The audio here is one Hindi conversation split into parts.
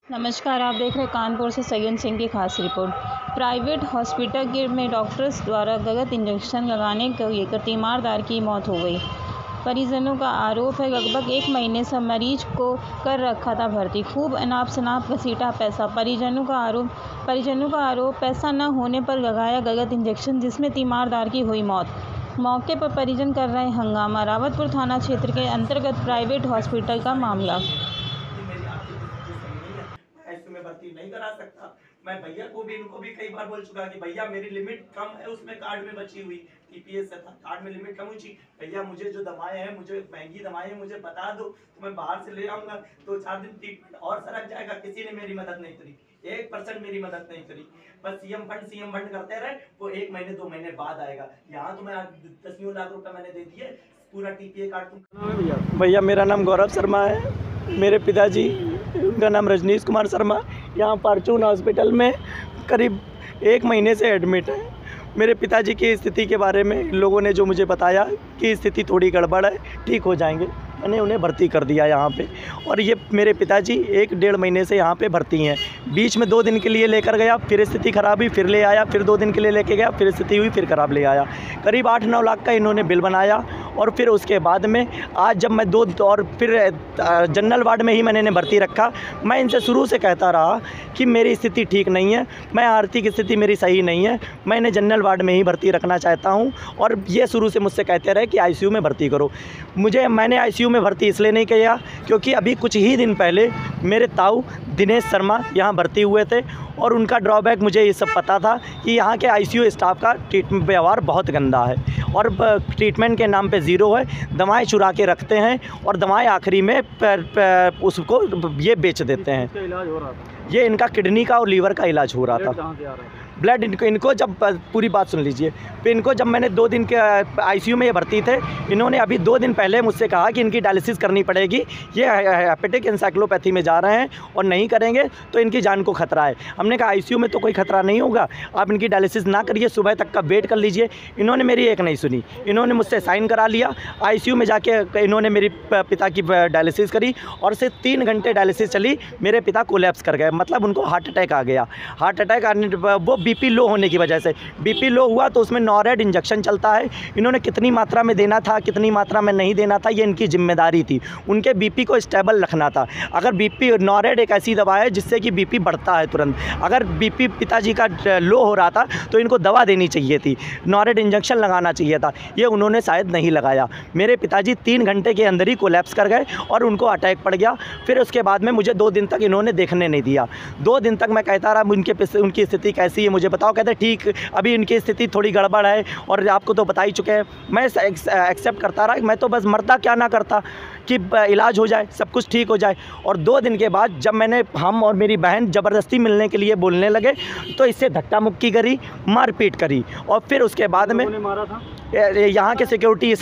नमस्कार, आप देख रहे हैं कानपुर से सैयद सिंह की खास रिपोर्ट। प्राइवेट हॉस्पिटल में डॉक्टर्स द्वारा गलत इंजेक्शन लगाने को लेकर तीमारदार की मौत हो गई। परिजनों का आरोप है लगभग 1 महीने से मरीज को कर रखा था भर्ती, खूब अनाप शनाप घसीटा पैसा। परिजनों का आरोप पैसा न होने पर लगाया गलत इंजेक्शन, जिसमें तीमारदार की हुई मौत। मौके पर परिजन कर रहे हंगामा। रावतपुर थाना क्षेत्र के अंतर्गत प्राइवेट हॉस्पिटल का मामला। में भर्ती नहीं करा सकता। मैं भैया को भी इनको भी कई बार बोल चुका कि भैया मेरी लिमिट कम है, उसमें कार्ड में बची हुई टीपीएस से था, कार्ड में लिमिट कम हुई। भैया मुझे जो दवाएं हैं, मुझे महंगी दवाएं हैं, मुझे बता दो तो मैं बाहर से ले आऊंगा, 2-4 दिन ट्रीटमेंट और सरक जाएगा। किसी ने मेरी मदद नहीं करी, 1% मेरी मदद नहीं करी। बस सीएम फंड करते रहे। वो 1 महीने 2 महीने बाद आएगा। यहाँ तो मैं 10 लाख रुपए मैंने दे दिए, पूरा टीपीए कार्ड तुम। भैया मेरा नाम गौरव शर्मा है। मेरे पिताजी, उनका नाम रजनीश कुमार शर्मा, यहाँ परचून हॉस्पिटल में करीब 1 महीने से एडमिट है। मेरे पिताजी की स्थिति के बारे में लोगों ने जो मुझे बताया कि स्थिति थोड़ी गड़बड़ है, ठीक हो जाएंगे, मैंने उन्हें भर्ती कर दिया यहाँ पे। और ये मेरे पिताजी 1-1.5 महीने से यहाँ पे भर्ती हैं। बीच में 2 दिन के लिए लेकर गया, फिर स्थिति ख़राब हुई, फिर ले आया, फिर 2 दिन के लिए लेके गया, फिर स्थिति हुई, फिर ख़राब ले आया। करीब 8-9 लाख का इन्होंने बिल बनाया। और फिर उसके बाद में आज जब मैं फिर जनरल वार्ड में ही मैंने इन्हें भर्ती रखा। मैं इनसे शुरू से कहता रहा कि मेरी स्थिति ठीक नहीं है, मैं आर्थिक स्थिति मेरी सही नहीं है, मैं इन्हें जनरल वार्ड में ही भर्ती रखना चाहता हूँ। और ये शुरू से मुझसे कहते रहे कि आईसीयू में भर्ती करो। मैंने आईसीयू में भर्ती इसलिए नहीं किया क्योंकि अभी कुछ ही दिन पहले मेरे ताऊ दिनेश शर्मा यहाँ भर्ती हुए थे और उनका ड्रॉबैक मुझे ये सब पता था कि यहाँ के आईसीयू स्टाफ का ट्रीटमेंट व्यवहार बहुत गंदा है और ट्रीटमेंट के नाम पे ज़ीरो है। दवाएं चुरा के रखते हैं और दवाएं आखिरी में उसको ये बेच देते हैं। इसका इलाज हो रहा था, ये इनका किडनी का और लीवर का इलाज हो रहा था। कहाँ से आ रहा है? ब्लड इनको जब पूरी बात सुन लीजिए। फिर इनको जब मैंने 2 दिन के आईसीयू में ये भर्ती थे, इन्होंने अभी 2 दिन पहले मुझसे कहा कि इनकी डायलिसिस करनी पड़ेगी, ये हेपेटिक एन्सेफेलोपैथी में जा रहे हैं और नहीं करेंगे तो इनकी जान को खतरा है। हमने कहा आईसीयू में तो कोई खतरा नहीं होगा, आप इनकी डायलिसिस ना करिए, सुबह तक का वेट कर लीजिए। इन्होंने मेरी एक नहीं सुनी, इन्होंने मुझसे साइन करा लिया। आईसीयू में जाके इन्होंने मेरी पिता की डायलिसिस करी और सिर्फ 3 घंटे डायलिसिस चली, मेरे पिता कोलैप्स कर गए, मतलब उनको हार्ट अटैक आ गया। हार्ट अटैक आने वो बीपी लो होने की वजह से, बीपी लो हुआ तो उसमें नॉरेड इंजेक्शन चलता है। इन्होंने कितनी मात्रा में देना था, कितनी मात्रा में नहीं देना था, ये इनकी जिम्मेदारी थी। उनके बीपी को स्टेबल रखना था। अगर बीपी, नॉरेड एक ऐसी दवा है जिससे कि बीपी बढ़ता है तुरंत। अगर बीपी पिताजी का लो हो रहा था तो इनको दवा देनी चाहिए थी, नॉरेड इंजेक्शन लगाना चाहिए था, ये उन्होंने शायद नहीं लगाया। मेरे पिताजी 3 घंटे के अंदर ही कोलैप्स कर गए और उनको अटैक पड़ गया। फिर उसके बाद में मुझे 2 दिन तक इन्होंने देखने नहीं दिया। 2 दिन तक मैं कहता रहा उनकी स्थिति कैसी है मुझे बताओ। कहते ठीक, अभी इनकी स्थिति थोड़ी गड़बड़ है और आपको तो बता ही चुके हैं। मैं एक्सेप्ट करता रहा, मैं तो बस मरता क्या ना करता कि इलाज हो जाए, सब कुछ ठीक हो जाए। और 2 दिन के बाद जब हम और मेरी बहन ज़बरदस्ती मिलने के लिए बोलने लगे तो इससे धक्का मुक्की करी, मारपीट करी। और फिर उसके बाद में मारा था यहाँ के सिक्योरिटी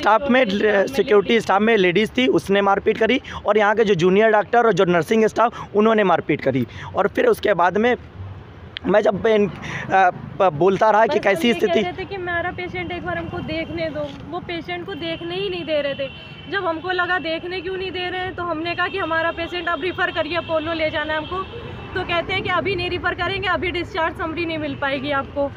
स्टाफ में लेडीज़ थी, उसने मारपीट करी। और यहाँ के जो जूनियर डॉक्टर और जो नर्सिंग स्टाफ, उन्होंने मारपीट करी। और फिर उसके बाद में मैं जब बोलता रहा कि कैसी स्थिति, कह रहे थे कि मेरा पेशेंट एक बार हमको देखने दो, वो पेशेंट को देखने ही नहीं दे रहे थे। जब हमको लगा देखने क्यों नहीं दे रहे हैं तो हमने कहा कि हमारा पेशेंट अब रिफ़र करिए, अपोलो ले जाना है हमको। तो कहते हैं कि अभी नहीं रिफ़र करेंगे, अभी डिस्चार्ज समरी नहीं मिल पाएगी आपको।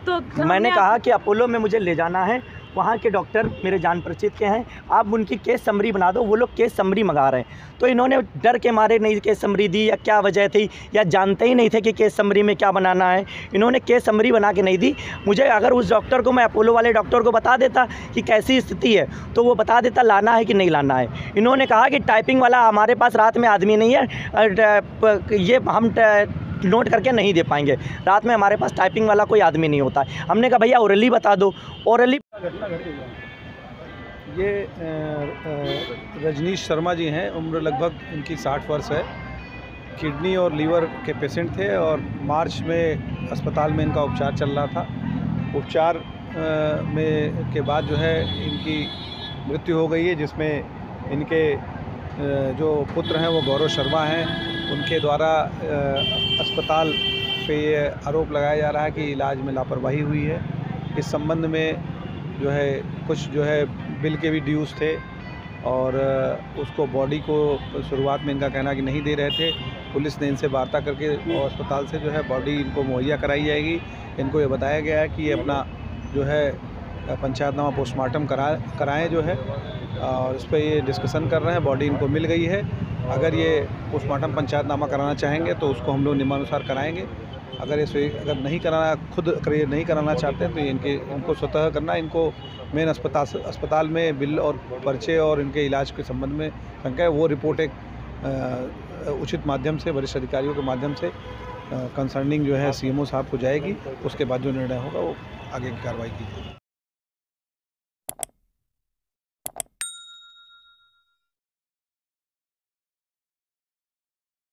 तो मैंने कहा कि अपोलो में मुझे ले जाना है, वहाँ के डॉक्टर मेरे जान परिचित के हैं, आप उनकी केस समरी बना दो। वो लोग केस समरी मंगा रहे हैं, तो इन्होंने डर के मारे नहीं केस समरी दी, या क्या वजह थी, या जानते ही नहीं थे कि केस समरी में क्या बनाना है। इन्होंने केस समरी बना के नहीं दी मुझे। अगर उस डॉक्टर को, मैं अपोलो वाले डॉक्टर को बता देता कि कैसी स्थिति है तो वो बता देता लाना है कि नहीं लाना है। इन्होंने कहा कि टाइपिंग वाला हमारे पास रात में आदमी नहीं है, ये हम नोट करके नहीं दे पाएंगे, रात में हमारे पास टाइपिंग वाला कोई आदमी नहीं होता है। हमने कहा भैया ओरली बता दो, ओरली। ये रजनीश शर्मा जी हैं, उम्र लगभग इनकी 60 वर्ष है। किडनी और लीवर के पेशेंट थे और मार्च में अस्पताल में इनका उपचार चल रहा था। उपचार के बाद जो है इनकी मृत्यु हो गई है, जिसमें इनके जो पुत्र हैं वो गौरव शर्मा हैं। उनके द्वारा अस्पताल पे ये आरोप लगाया जा रहा है कि इलाज में लापरवाही हुई है। इस संबंध में जो है कुछ जो है बिल के भी ड्यूज़ थे और उसको बॉडी को शुरुआत में इनका कहना कि नहीं दे रहे थे, पुलिस ने इनसे वार्ता करके और अस्पताल से जो है बॉडी इनको मुहैया कराई जाएगी। इनको ये बताया गया है कि ये अपना जो है पंचायतनामा पोस्टमार्टम कराएं जो है, और इस पर ये डिस्कशन कर रहे हैं। बॉडी इनको मिल गई है। अगर ये पोस्टमार्टम पंचायतनामा कराना चाहेंगे तो उसको हम लोग नियमानुसार कराएंगे। अगर नहीं कराना, खुद अगर ये नहीं कराना चाहते हैं तो इनको स्वतः करना। इनको मेन अस्पताल में बिल और पर्चे और इनके इलाज के संबंध में शंका है, वो रिपोर्ट एक उचित माध्यम से, वरिष्ठ अधिकारियों के माध्यम से कंसर्निंग जो है CMO साहब को जाएगी। उसके बाद जो निर्णय होगा वो आगे की कार्रवाई की जाएगी।